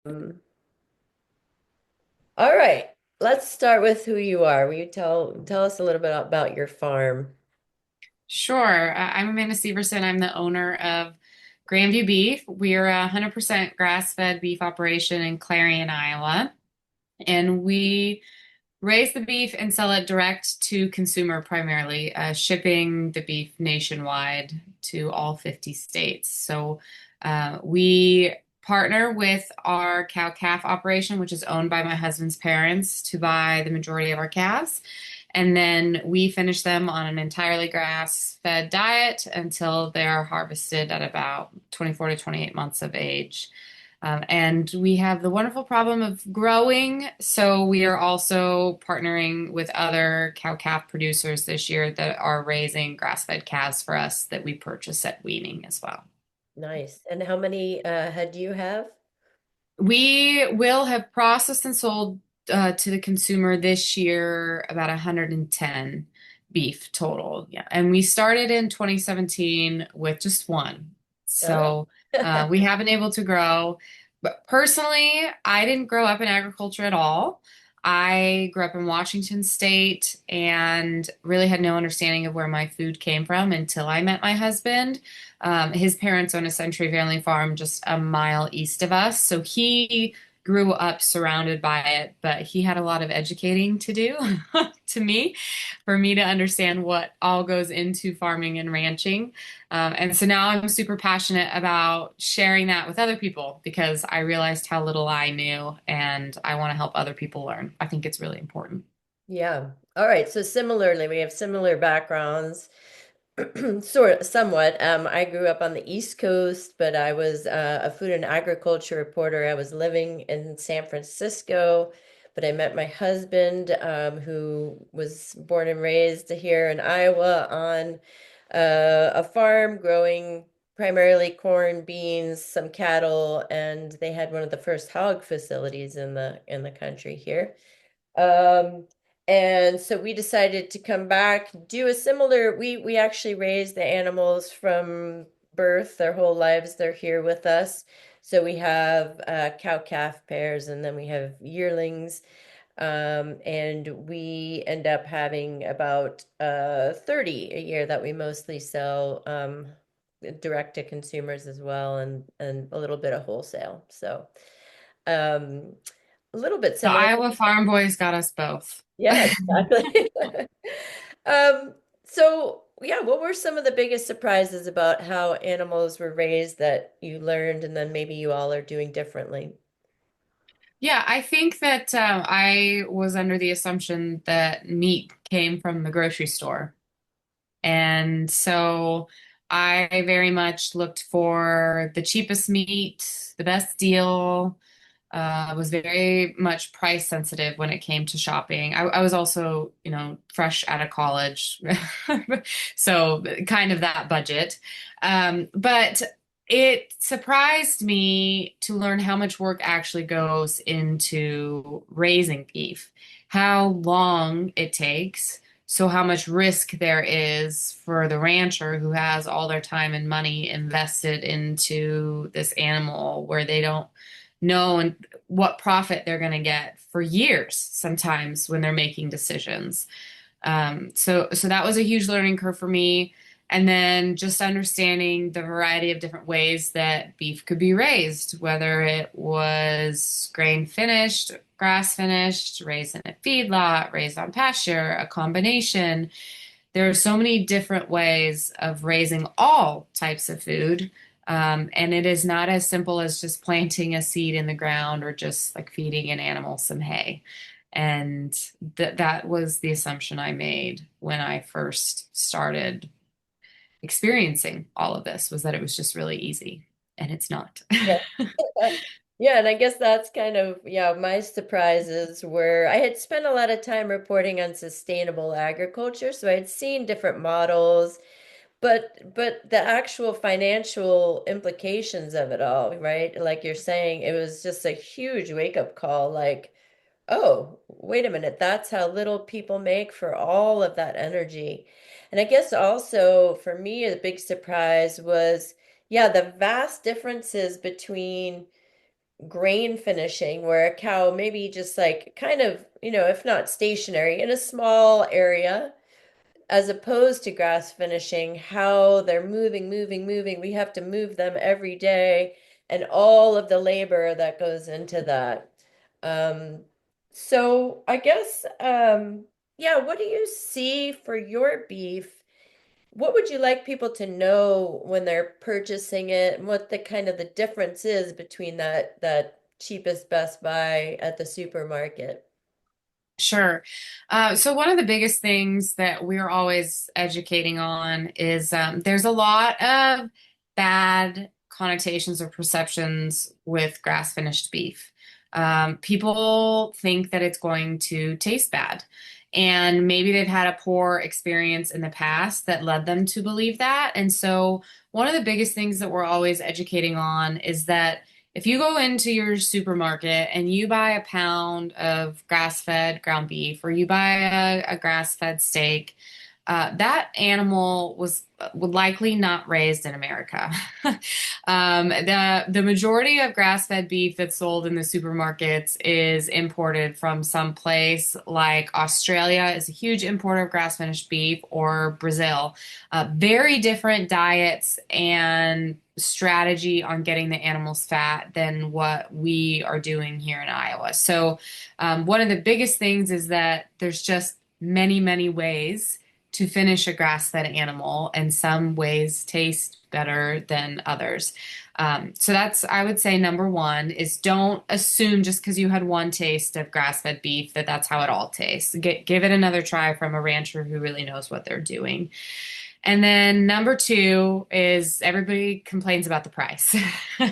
All right, let's start with who you are. Will you tell us a little bit about your farm? Sure. I'm Amanda Severson. I'm the owner of Grandview Beef. We're a 100% grass-fed beef operation in Clarion, Iowa. And we raise the beef and sell it direct to consumer primarily, shipping the beef nationwide to all 50 states. So we partner with our cow-calf operation, which is owned by my husband's parents, to buy the majority of our calves. And then we finish them on an entirely grass-fed diet until they're harvested at about 24 to 28 months of age. And we have the wonderful problem of growing. So we are also partnering with other cow-calf producers this year that are raising grass-fed calves for us that we purchase at weaning as well. Nice. And how many head do you have? We will have processed and sold to the consumer this year about 110 beef total. Yeah. And we started in 2017 with just one. Oh. So we have been able to grow. But personally, I didn't grow up in agriculture at all. I grew up in Washington State and really had no understanding of where my food came from until I met my husband. His parents own a Century Family Farm just a mile east of us. So he grew up surrounded by it, but he had a lot of educating to do to me for me to understand what all goes into farming and ranching. And so now I'm super passionate about sharing that with other people because I realized how little I knew and I want to help other people learn. I think it's really important. Yeah. All right. So similarly, we have similar backgrounds, sort of, somewhat. I grew up on the East Coast, but I was a food and agriculture reporter. I was living in San Francisco, but I met my husband, who was born and raised here in Iowa on a farm growing primarily corn, beans, some cattle, and they had one of the first hog facilities in the country here. Um, and so we decided to come back, do a similar, we actually raised the animals from birth, their whole lives, they're here with us. So we have cow-calf pairs and then we have yearlings. And we end up having about 30 a year that we mostly sell direct to consumers as well and a little bit of wholesale. So um, a little bit The similar. Iowa Farm Boys got us both. Yeah, exactly. Um, so yeah, what were some of the biggest surprises about how animals were raised that you learned and then maybe you all are doing differently? Yeah, I think that I was under the assumption that meat came from the grocery store. And so I very much looked for the cheapest meat, the best deal. Was very much price sensitive when it came to shopping. I was also, fresh out of college, so kind of that budget. But it surprised me to learn how much work actually goes into raising beef, how long it takes. So, how much risk there is for the rancher who has all their time and money invested into this animal where they don't know what profit they're going to get for years sometimes when they're making decisions. So that was a huge learning curve for me. And then just understanding the variety of different ways that beef could be raised, whether it was grain finished, grass finished, raised in a feedlot, raised on pasture, a combination. There are so many different ways of raising all types of food. And it is not as simple as just planting a seed in the ground or just like feeding an animal some hay. And that was the assumption I made when I first started experiencing all of this was that it was just really easy. And it's not. Yeah. Yeah, and I guess that's kind of, yeah, my surprises were I had spent a lot of time reporting on sustainable agriculture, so I had seen different models, but the actual financial implications of it all, right? Like you're saying, it was just a huge wake-up call, like, oh, wait a minute, that's how little people make for all of that energy. And I guess also for me, a big surprise was, yeah, the vast differences between grain finishing where a cow maybe just like kind of, if not stationary in a small area, as opposed to grass finishing, how they're moving, moving, moving. We have to move them every day and all of the labor that goes into that. Um, so I guess, yeah, what do you see for your beef? What would you like people to know when they're purchasing it and what the kind of the difference is between that cheapest Best Buy at the supermarket? Sure. So one of the biggest things that we're always educating on is there's a lot of bad connotations or perceptions with grass finished beef. People think that it's going to taste bad, and maybe they've had a poor experience in the past that led them to believe that. And so one of the biggest things that we're always educating on is that if you go into your supermarket and you buy a pound of grass-fed ground beef or you buy a grass-fed steak, that animal was would likely not raised in America. The majority of grass-fed beef that's sold in the supermarkets is imported from some place like Australia is a huge importer of grass-finished beef, or Brazil. Very different diets and strategy on getting the animals fat than what we are doing here in Iowa. So, one of the biggest things is that there's just many, many ways to finish a grass-fed animal, and some ways taste better than others. So that's, I would say, number one is don't assume just because you had one taste of grass-fed beef that that's how it all tastes. Give it another try from a rancher who really knows what they're doing. And then number two is everybody complains about the price,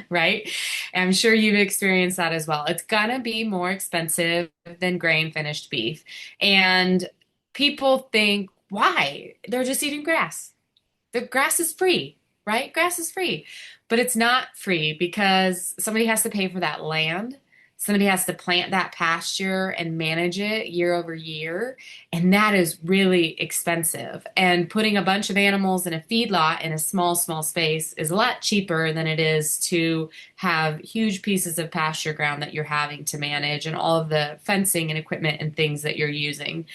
right? I'm sure you've experienced that as well. It's gonna be more expensive than grain finished beef. And people think, why? They're just eating grass. The grass is free, right? Grass is free. But it's not free because somebody has to pay for that land. Somebody has to plant that pasture and manage it year over year. And that is really expensive. And putting a bunch of animals in a feedlot in a small, small space is a lot cheaper than it is to have huge pieces of pasture ground that you're having to manage and all of the fencing and equipment and things that you're using.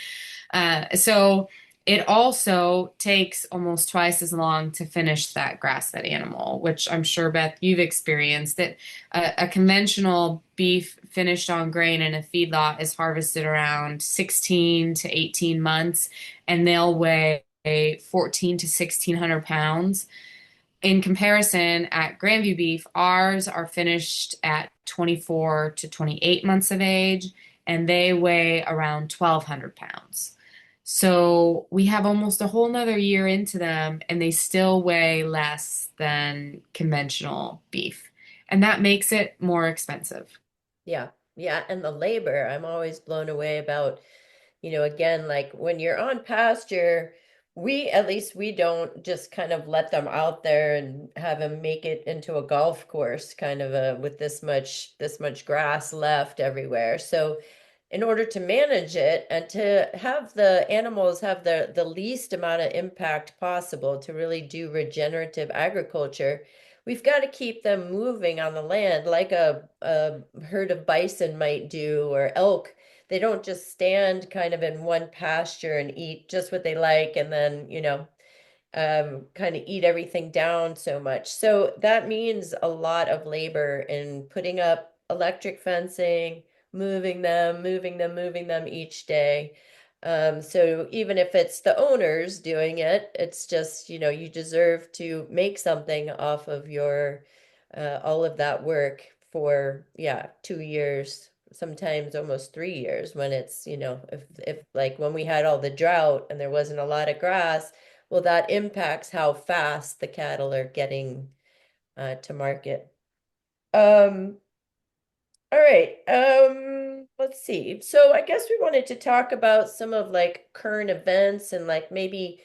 So it also takes almost twice as long to finish that grass-fed animal, which I'm sure, Beth, you've experienced that a conventional beef finished on grain in a feedlot is harvested around 16 to 18 months, and they'll weigh 14 to 1600 pounds. In comparison, at Grandview Beef, ours are finished at 24 to 28 months of age, and they weigh around 1,200 pounds. So we have almost a whole nother year into them, and they still weigh less than conventional beef. And that makes it more expensive. Yeah. Yeah. And the labor, I'm always blown away about, again, like when you're on pasture, at least we don't just kind of let them out there and have them make it into a golf course, kind of with this much grass left everywhere. So in order to manage it and to have the animals have the least amount of impact possible to really do regenerative agriculture, we've got to keep them moving on the land like a herd of bison might do, or elk. They don't just stand kind of in one pasture and eat just what they like and then, kind of eat everything down so much. So that means a lot of labor in putting up electric fencing, moving them, moving them, moving them each day. So even if it's the owners doing it, it's just, you deserve to make something off of your all of that work for, yeah, 2 years, sometimes almost 3 years when it's, if like when we had all the drought and there wasn't a lot of grass, well, that impacts how fast the cattle are getting to market. Um, all right. Let's see. So I guess we wanted to talk about some of like current events and like maybe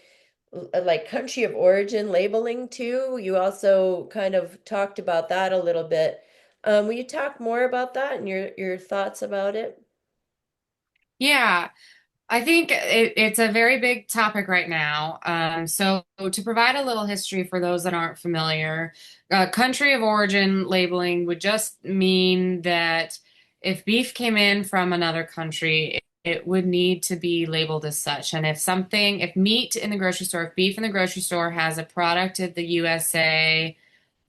like country of origin labeling too. You also kind of talked about that a little bit. Will you talk more about that and your thoughts about it? Yeah. I think it's a very big topic right now. So, to provide a little history for those that aren't familiar, country of origin labeling would just mean that if beef came in from another country, it would need to be labeled as such. And if meat in the grocery store, if beef in the grocery store has a product of the USA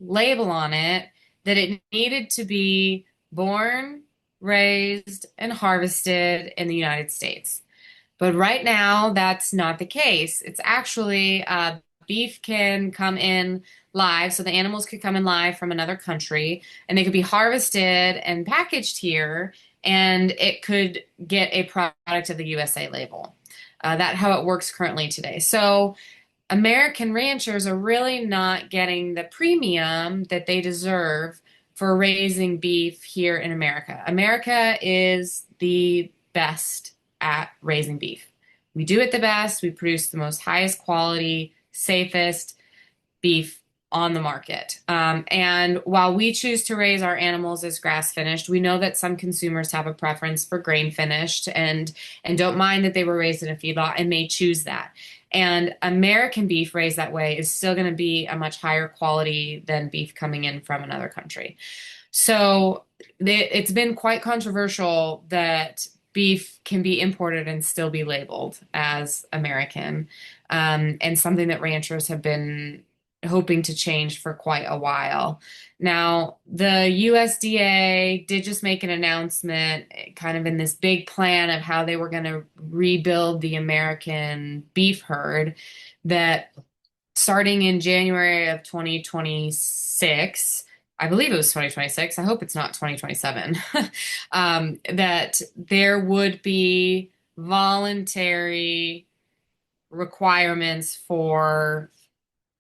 label on it, that it needed to be born, raised, and harvested in the United States. But right now, that's not the case. It's actually beef can come in live, so the animals could come in live from another country, and they could be harvested and packaged here, and it could get a product of the USA label. That's how it works currently today. So American ranchers are really not getting the premium that they deserve for raising beef here in America. America is the best at raising beef. We do it the best. We produce the most highest quality, safest beef on the market. And while we choose to raise our animals as grass finished, we know that some consumers have a preference for grain finished and don't mind that they were raised in a feedlot and may choose that. And American beef raised that way is still going to be a much higher quality than beef coming in from another country. So it's been quite controversial that beef can be imported and still be labeled as American, and something that ranchers have been hoping to change for quite a while. Now, the USDA did just make an announcement, kind of in this big plan of how they were going to rebuild the American beef herd, that starting in January of 2026, I believe it was 2026. I hope it's not 2027. That there would be voluntary requirements for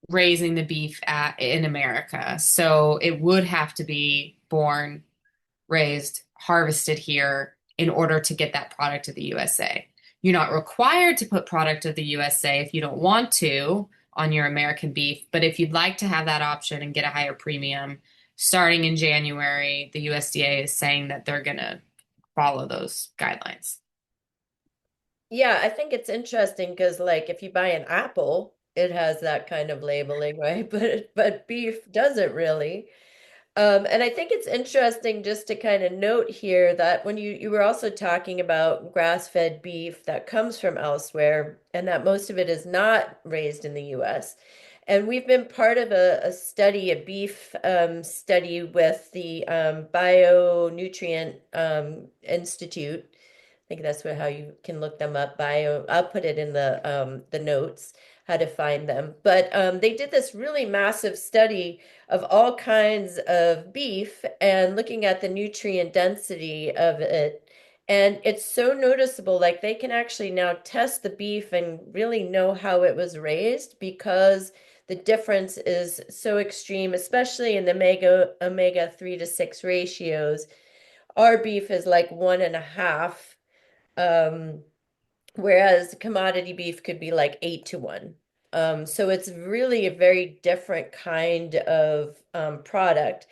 raising the beef in America. So it would have to be born, raised, harvested here in order to get that product to the USA. You're not required to put product of the USA if you don't want to on your American beef, but if you'd like to have that option and get a higher premium, starting in January, the USDA is saying that they're going to follow those guidelines. Yeah, I think it's interesting because like if you buy an apple, it has that kind of labeling, right? But beef doesn't really. And I think it's interesting just to kind of note here that when you were also talking about grass-fed beef that comes from elsewhere, and that most of it is not raised in the U.S. And we've been part of a study, a beef study with the Bionutrient Institute. I think that's how you can look them up. I'll put it in the notes how to find them. But they did this really massive study of all kinds of beef and looking at the nutrient density of it. And it's so noticeable, like they can actually now test the beef and really know how it was raised because the difference is so extreme, especially in the omega 3 to 6 ratios. Our beef is like 1.5, um, whereas commodity beef could be like 8 to 1. So it's really a very different kind of product.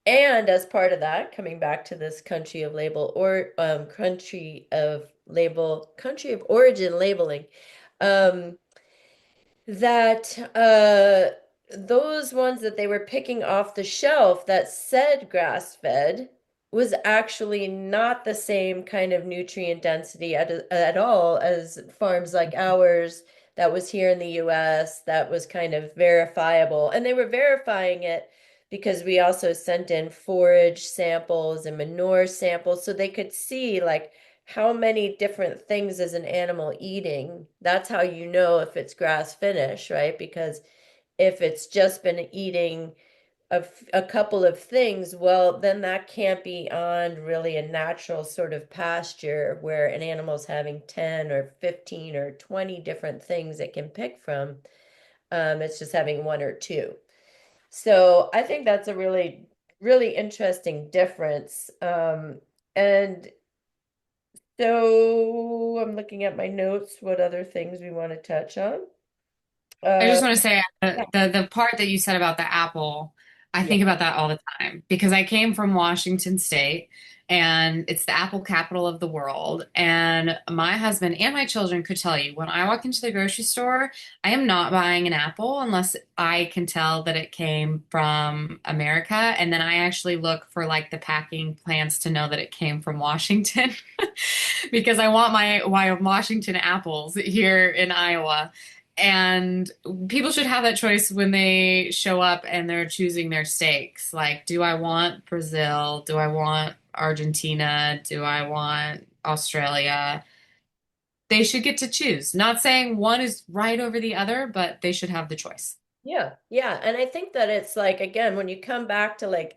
And as part of that, coming back to this country of origin labeling, um, that those ones that they were picking off the shelf that said grass-fed was actually not the same kind of nutrient density at all as farms like ours that was here in the US that was kind of verifiable. And they were verifying it because we also sent in forage samples and manure samples so they could see like how many different things is an animal eating. That's how you know if it's grass finish, right? Because if it's just been eating a couple of things, well, then that can't be on really a natural sort of pasture where an animal's having 10 or 15 or 20 different things it can pick from. It's just having one or two. So I think that's a really, really interesting difference. And so I'm looking at my notes, what other things we want to touch on. I Uh, just want to say yeah, the part that you said about the apple, I yeah. think about that all the time because I came from Washington State, and it's the apple capital of the world. And my husband and my children could tell you when I walk into the grocery store, I am not buying an apple unless I can tell that it came from America. And then I actually look for like the packing plants to know that it came from Washington because I want my Washington apples here in Iowa. And people should have that choice when they show up and they're choosing their steaks. Like, do I want Brazil? Do I want Argentina? Do I want Australia? They should get to choose. Not saying one is right over the other, but they should have the choice. Yeah, yeah. And I think that it's like, again, when you come back to like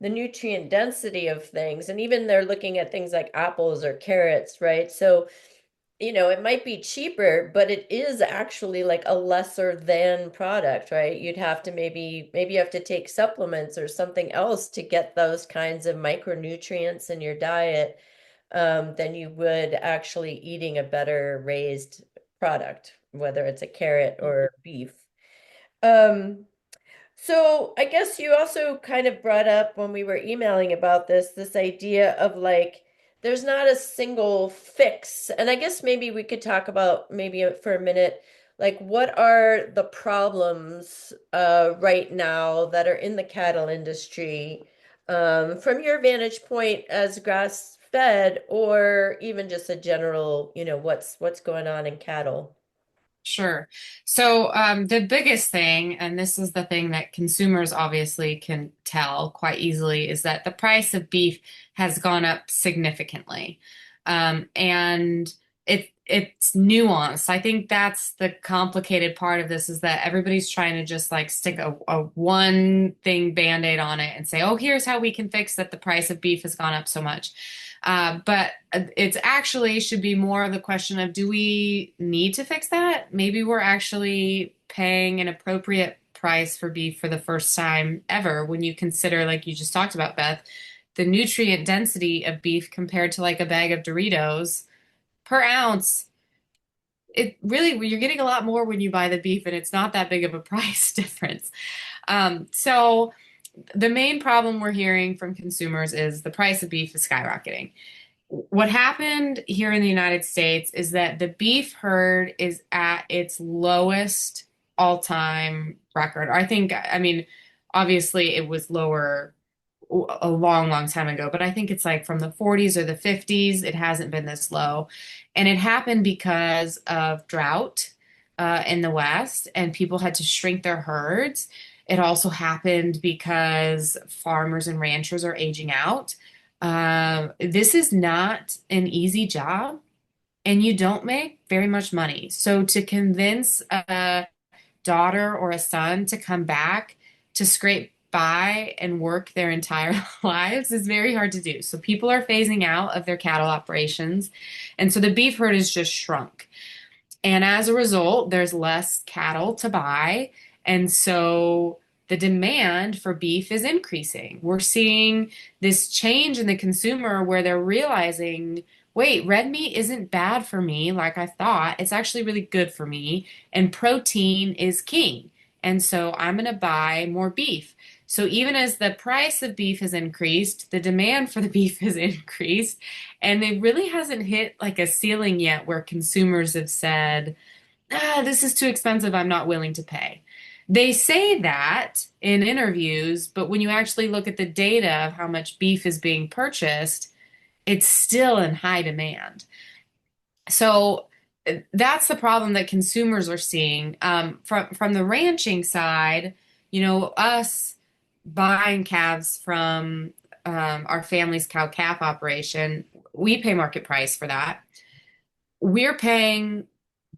the nutrient density of things, and even they're looking at things like apples or carrots, right? So, it might be cheaper, but it is actually like a lesser than product, right? You'd have to maybe you have to take supplements or something else to get those kinds of micronutrients in your diet, than you would actually eating a better raised product, whether it's a carrot or beef. Um, so I guess you also kind of brought up when we were emailing about this idea of like there's not a single fix. And I guess maybe we could talk about maybe for a minute, like what are the problems right now that are in the cattle industry, from your vantage point as grass fed, or even just a general, what's going on in cattle. Sure. So, the biggest thing, and this is the thing that consumers obviously can tell quite easily, is that the price of beef has gone up significantly. And it's nuanced. I think that's the complicated part of this is that everybody's trying to just like stick a one thing band-aid on it and say, oh, here's how we can fix that the price of beef has gone up so much. But it's actually should be more of the question of do we need to fix that? Maybe we're actually paying an appropriate price for beef for the first time ever when you consider, like you just talked about, Beth, the nutrient density of beef compared to like a bag of Doritos per ounce. It really, you're getting a lot more when you buy the beef, and it's not that big of a price difference. So the main problem we're hearing from consumers is the price of beef is skyrocketing. What happened here in the United States is that the beef herd is at its lowest all-time record. I think, I mean, obviously it was lower a long, long time ago, but I think it's like from the 40s or the 50s, it hasn't been this low. And it happened because of drought in the West, and people had to shrink their herds. It also happened because farmers and ranchers are aging out. This is not an easy job, and you don't make very much money. So to convince a daughter or a son to come back to scrape by and work their entire lives is very hard to do. So people are phasing out of their cattle operations, and so the beef herd is just shrunk. And as a result, there's less cattle to buy. And so the demand for beef is increasing. We're seeing this change in the consumer where they're realizing, wait, red meat isn't bad for me like I thought. It's actually really good for me. And protein is king. And so I'm going to buy more beef. So even as the price of beef has increased, the demand for the beef has increased. And it really hasn't hit like a ceiling yet where consumers have said, this is too expensive. I'm not willing to pay. They say that in interviews, but when you actually look at the data of how much beef is being purchased, it's still in high demand. So that's the problem that consumers are seeing. From the ranching side, us buying calves from our family's cow calf operation, we pay market price for that. We're paying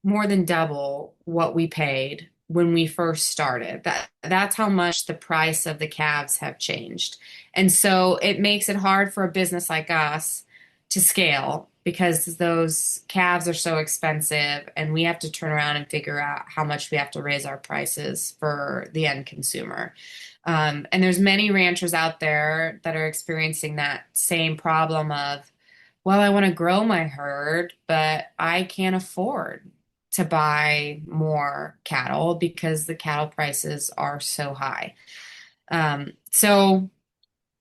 more than double what we paid when we first started. That's how much the price of the calves have changed. And so it makes it hard for a business like us to scale because those calves are so expensive and we have to turn around and figure out how much we have to raise our prices for the end consumer. And there's many ranchers out there that are experiencing that same problem of, well, I want to grow my herd, but I can't afford to buy more cattle because the cattle prices are so high. So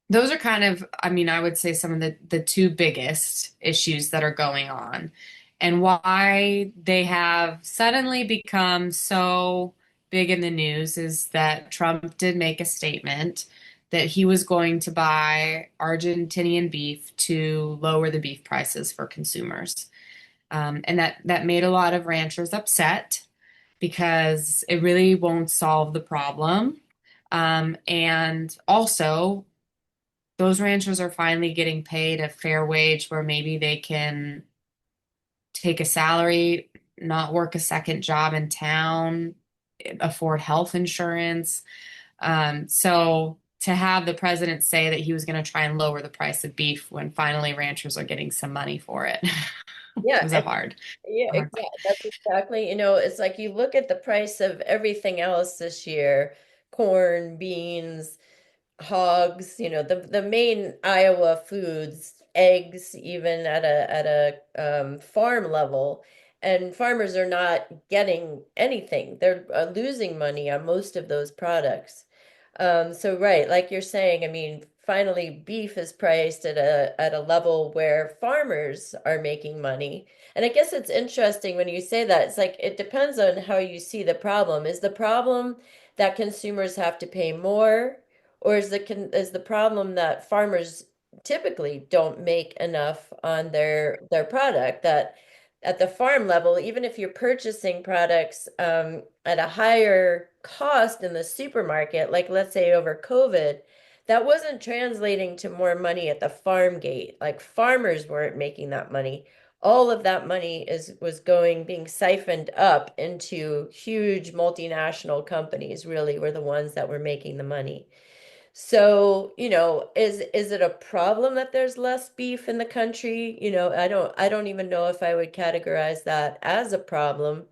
those are kind of, I mean, I would say some of the two biggest issues that are going on, and why they have suddenly become so big in the news is that Trump did make a statement that he was going to buy Argentinian beef to lower the beef prices for consumers. And that made a lot of ranchers upset because it really won't solve the problem. And also, those ranchers are finally getting paid a fair wage where maybe they can take a salary, not work a second job in town, afford health insurance. So to have the president say that he was going to try and lower the price of beef when finally ranchers are getting some money for it Yeah, was and yeah, a hard fight. exactly. That's exactly, it's like you look at the price of everything else this year, corn, beans, hogs, the main Iowa foods, eggs, even at a farm level, and farmers are not getting anything. They're losing money on most of those products. So right, like you're saying, I mean, finally beef is priced at a level where farmers are making money. And I guess it's interesting when you say that. It's like it depends on how you see the problem. Is the problem that consumers have to pay more, or is the problem that farmers typically don't make enough on their product that at the farm level, even if you're purchasing products at a higher cost in the supermarket, like let's say over COVID, that wasn't translating to more money at the farm gate. Like farmers weren't making that money. All of that money was being siphoned up into huge multinational companies, really were the ones that were making the money. So, is it a problem that there's less beef in the country? I don't even know if I would categorize that as a problem.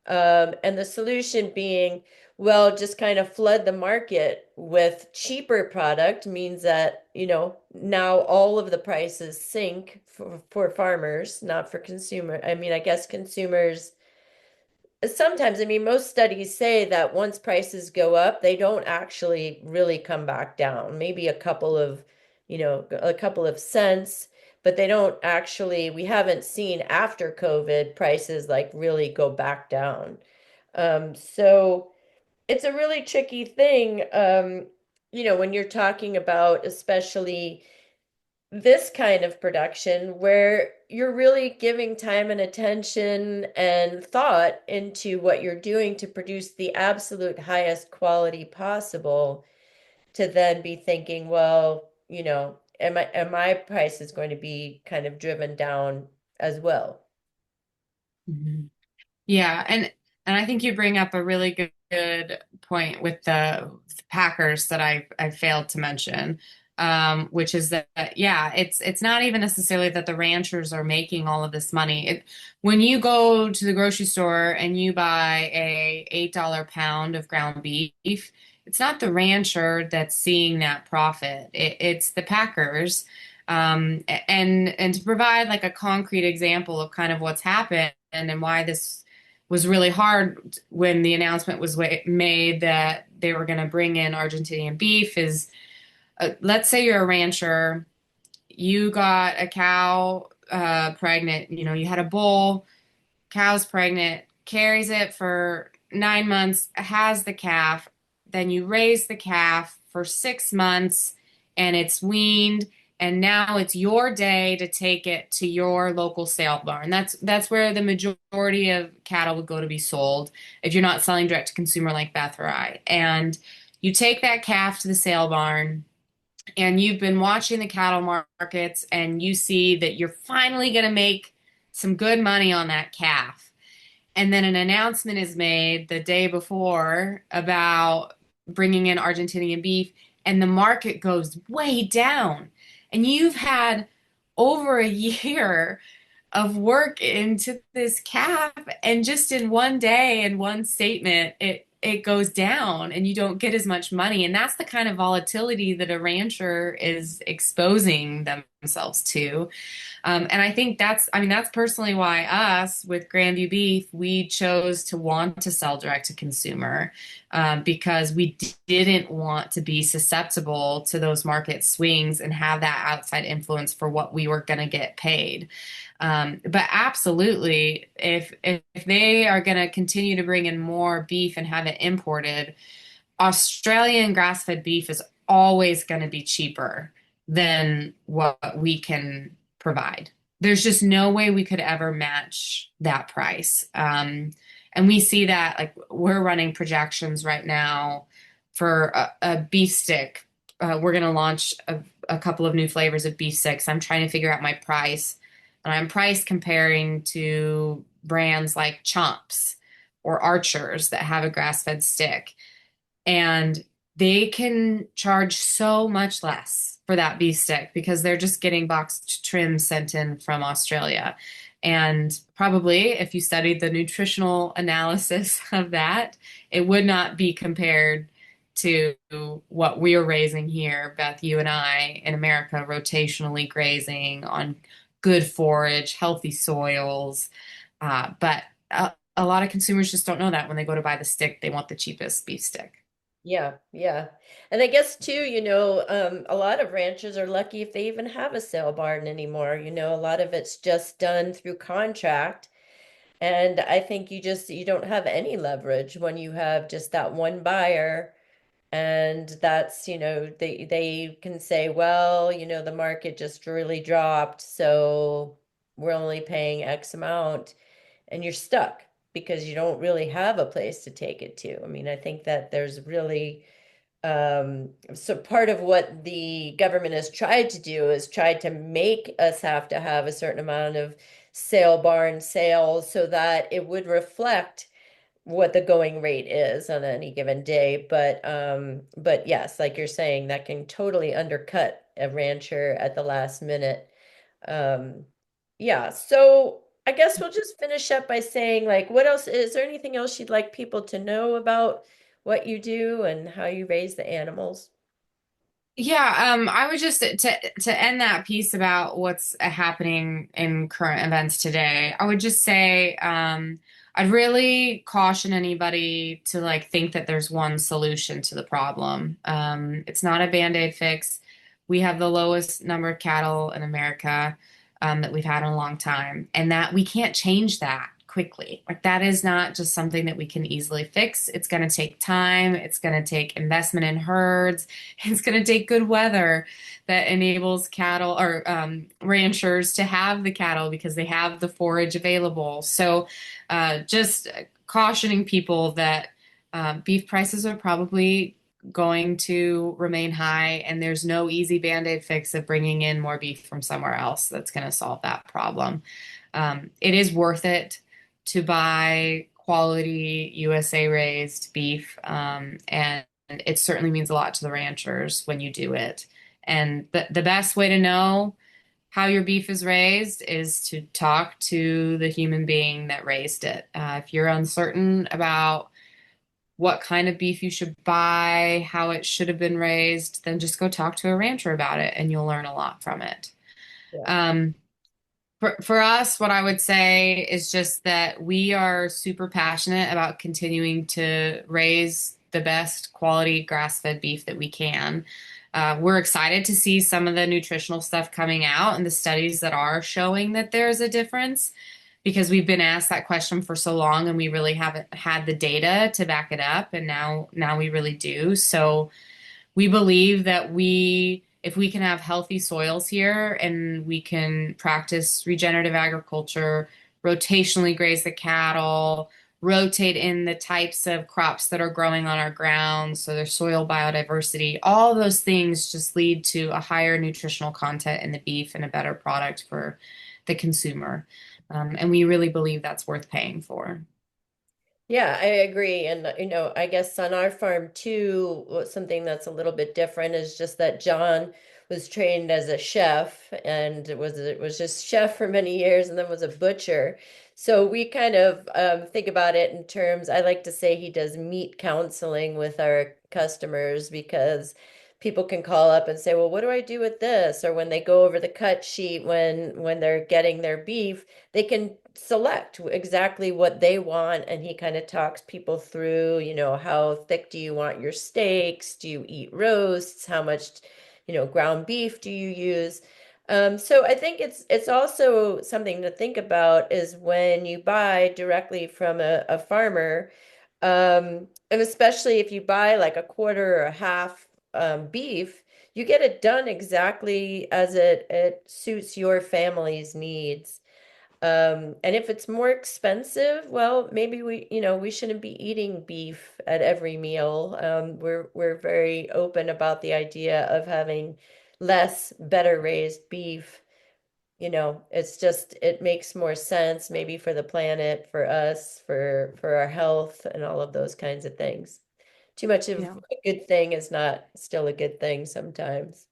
And the solution being, well, just kind of flood the market with cheaper product means that, now all of the prices sink for farmers, not for consumer. I mean, I guess consumers sometimes, I mean, most studies say that once prices go up, they don't actually really come back down. Maybe a couple of cents, but they don't actually, we haven't seen after COVID prices like really go back down. So it's a really tricky thing, when you're talking about especially this kind of production where you're really giving time and attention and thought into what you're doing to produce the absolute highest quality possible, to then be thinking, well, am my price is going to be kind of driven down as well. Mhm. Yeah, and I think you bring up a really good point with the Packers that I failed to mention, which is that yeah, it's not even necessarily that the ranchers are making all of this money. When you go to the grocery store and you buy a $8 pound of ground beef, it's not the rancher that's seeing that profit. It's the Packers. And to provide like a concrete example of kind of what's happened and why this was really hard when the announcement was made that they were going to bring in Argentinian beef is let's say you're a rancher, you got a cow pregnant, you had a bull, cow's pregnant, carries it for 9 months, has the calf, then you raise the calf for 6 months and it's weaned, and now it's your day to take it to your local sale barn. That's where the majority of cattle would go to be sold if you're not selling direct to consumer like Beth or I. And you take that calf to the sale barn and you've been watching the cattle markets and you see that you're finally going to make some good money on that calf, and then an announcement is made the day before about bringing in Argentinian beef, and the market goes way down. And you've had over a year of work into this cap, and just in one day and one statement, it goes down, and you don't get as much money. And that's the kind of volatility that a rancher is exposing themselves to. And I think that's personally why us with Grandview Beef, we chose to want to sell direct to consumer because we didn't want to be susceptible to those market swings and have that outside influence for what we were going to get paid. But absolutely, if they are going to continue to bring in more beef and have it imported, Australian grass-fed beef is always going to be cheaper than what we can provide. There's just no way we could ever match that price. And we see that like we're running projections right now for a beef stick. We're going to launch a couple of new flavors of beef sticks. I'm trying to figure out my price, and I'm price comparing to brands like Chomps or Archers that have a grass-fed stick, and they can charge so much less for that beef stick because they're just getting boxed trim sent in from Australia. And probably if you studied the nutritional analysis of that, it would not be compared to what we're raising here, Beth, you and I in America, rotationally grazing on good forage, healthy soils. But a lot of consumers just don't know that when they go to buy the stick, they want the cheapest beef stick. Yeah, yeah. And I guess too, a lot of ranchers are lucky if they even have a sale barn anymore. A lot of it's just done through contract. And I think you don't have any leverage when you have just that one buyer. And that's, they can say, well, the market just really dropped, so we're only paying X amount, and you're stuck because you don't really have a place to take it to. I mean, I think that there's really so part of what the government has tried to do is try to make us have to have a certain amount of sale barn sales so that it would reflect what the going rate is on any given day. But yes, like you're saying, that can totally undercut a rancher at the last minute. Um, yeah, so I guess we'll just finish up by saying, like, what else is there anything else you'd like people to know about what you do and how you raise the animals? Yeah, I would just to end that piece about what's happening in current events today. I would just say I'd really caution anybody to like think that there's one solution to the problem. It's not a Band-Aid fix. We have the lowest number of cattle in America that we've had in a long time, and that we can't change that quickly. Like that is not just something that we can easily fix. It's going to take time. It's going to take investment in herds. It's going to take good weather that enables cattle or ranchers to have the cattle because they have the forage available. So, just cautioning people that beef prices are probably going to remain high, and there's no easy band-aid fix of bringing in more beef from somewhere else that's going to solve that problem. It is worth it to buy quality USA raised beef, and it certainly means a lot to the ranchers when you do it. And the best way to know how your beef is raised is to talk to the human being that raised it. If you're uncertain about what kind of beef you should buy, how it should have been raised, then just go talk to a rancher about it and you'll learn a lot from it. Yeah. Um, for us, what I would say is just that we are super passionate about continuing to raise the best quality grass-fed beef that we can. We're excited to see some of the nutritional stuff coming out and the studies that are showing that there's a difference because we've been asked that question for so long and we really haven't had the data to back it up, and now we really do. So we believe that if we can have healthy soils here and we can practice regenerative agriculture, rotationally graze the cattle, rotate in the types of crops that are growing on our ground, so there's soil biodiversity, all those things just lead to a higher nutritional content in the beef and a better product for the consumer. And we really believe that's worth paying for. Yeah, I agree. And, I guess on our farm too, something that's a little bit different is just that John was trained as a chef and it was just chef for many years and then was a butcher. So we kind of think about it in terms, I like to say he does meat counseling with our customers because people can call up and say, well, what do I do with this? Or when they go over the cut sheet when they're getting their beef, they can select exactly what they want. And he kind of talks people through, how thick do you want your steaks? Do you eat roasts? How much, ground beef do you use? So I think it's also something to think about is when you buy directly from a farmer, and especially if you buy like a quarter or a half beef, you get it done exactly as it suits your family's needs. And if it's more expensive, well, maybe we shouldn't be eating beef at every meal. We're very open about the idea of having less, better raised beef. It's just it makes more sense maybe for the planet, for us, for our health and all of those kinds of things. Too much of Yeah. a good thing is not still a good thing sometimes.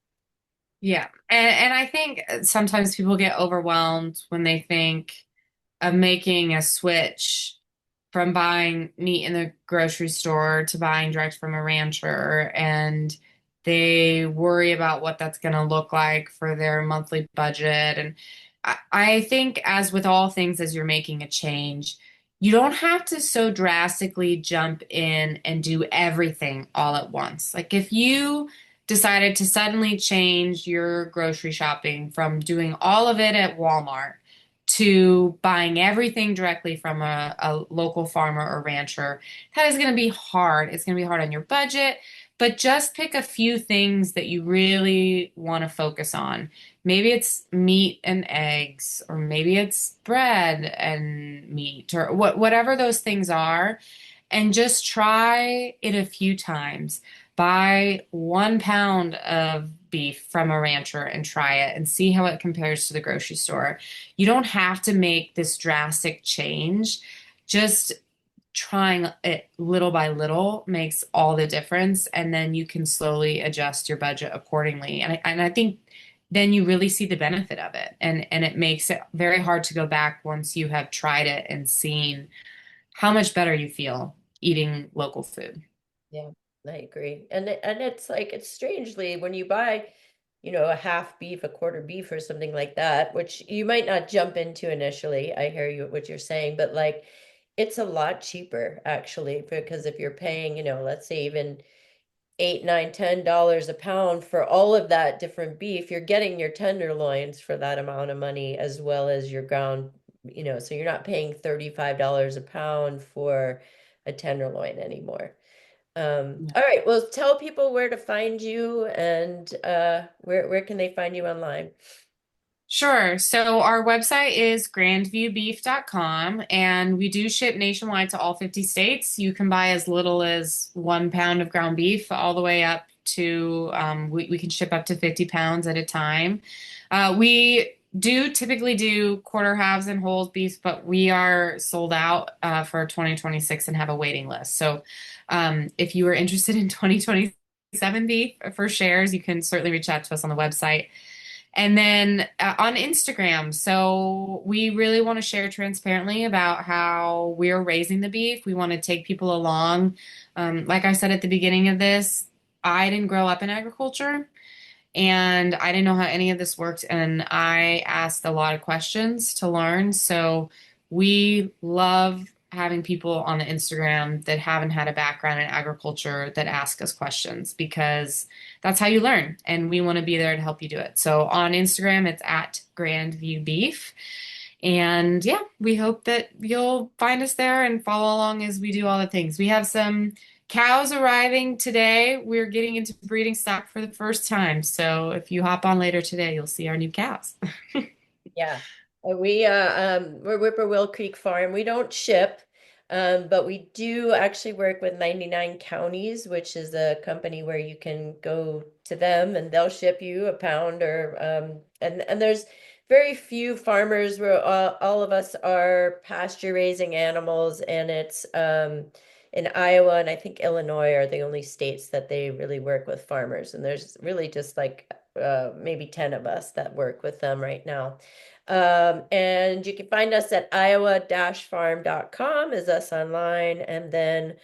Yeah. And I think sometimes people get overwhelmed when they think of making a switch from buying meat in the grocery store to buying direct from a rancher, and they worry about what that's going to look like for their monthly budget. And I think, as with all things, as you're making a change, you don't have to so drastically jump in and do everything all at once. Like if you decided to suddenly change your grocery shopping from doing all of it at Walmart to buying everything directly from a local farmer or rancher, that is going to be hard. It's going to be hard on your budget, but just pick a few things that you really want to focus on. Maybe it's meat and eggs, or maybe it's bread and meat, or whatever those things are, and just try it a few times. Buy 1 pound of beef from a rancher and try it and see how it compares to the grocery store. You don't have to make this drastic change. Just trying it little by little makes all the difference. And then you can slowly adjust your budget accordingly. And I think then you really see the benefit of it. And it makes it very hard to go back once you have tried it and seen how much better you feel eating local food. Yeah, I agree. And it's like it's strangely when you buy, a half beef, a quarter beef or something like that, which you might not jump into initially. I hear you what you're saying, but like it's a lot cheaper actually because if you're paying, let's say even eight, nine, $10 a pound for all of that different beef, you're getting your tenderloins for that amount of money as well as your ground, so you're not paying $35 a pound for a tenderloin anymore. All right. Well, tell people where to find you and where can they find you online? Sure. So our website is grandviewbeef.com, and we do ship nationwide to all 50 states. You can buy as little as 1 pound of ground beef all the way up to, we can ship up to 50 pounds at a time. We do typically do quarter halves and whole beef, but we are sold out for 2026 and have a waiting list. So if you are interested in 2027 beef for shares, you can certainly reach out to us on the website. And then on Instagram, so we really want to share transparently about how we're raising the beef. We want to take people along. Like I said at the beginning of this, I didn't grow up in agriculture and I didn't know how any of this worked. And I asked a lot of questions to learn. So we love having people on the Instagram that haven't had a background in agriculture that ask us questions, because that's how you learn. And we want to be there to help you do it. So on Instagram, it's at Grandview Beef. And yeah, we hope that you'll find us there and follow along as we do all the things. We have some cows arriving today. We're getting into breeding stock for the first time. So if you hop on later today, you'll see our new cows. Yeah. We're Whippoorwill Creek Farm. We don't ship, but we do actually work with 99 Counties, which is a company where you can go to them and they'll ship you a pound or and there's very few farmers where all of us are pasture raising animals and it's in Iowa and I think Illinois are the only states that they really work with farmers and there's really just like maybe 10 of us that work with them right now. And you can find us at iowa-farm.com is us online. And then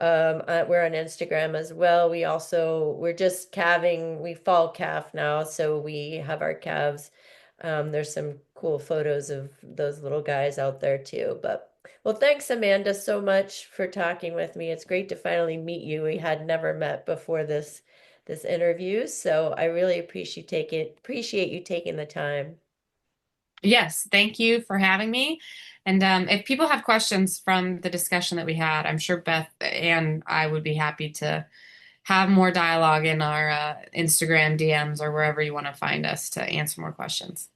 We're on Instagram as well. We're just calving. We fall calf now, so we have our calves. There's some cool photos of those little guys out there too. But well, thanks, Amanda, so much for talking with me. It's great to finally meet you. We had never met before this interview, so I really appreciate you taking the time. Yes, thank you for having me. And if people have questions from the discussion that we had, I'm sure Beth and I would be happy to have more dialogue in our Instagram DMs or wherever you want to find us to answer more questions.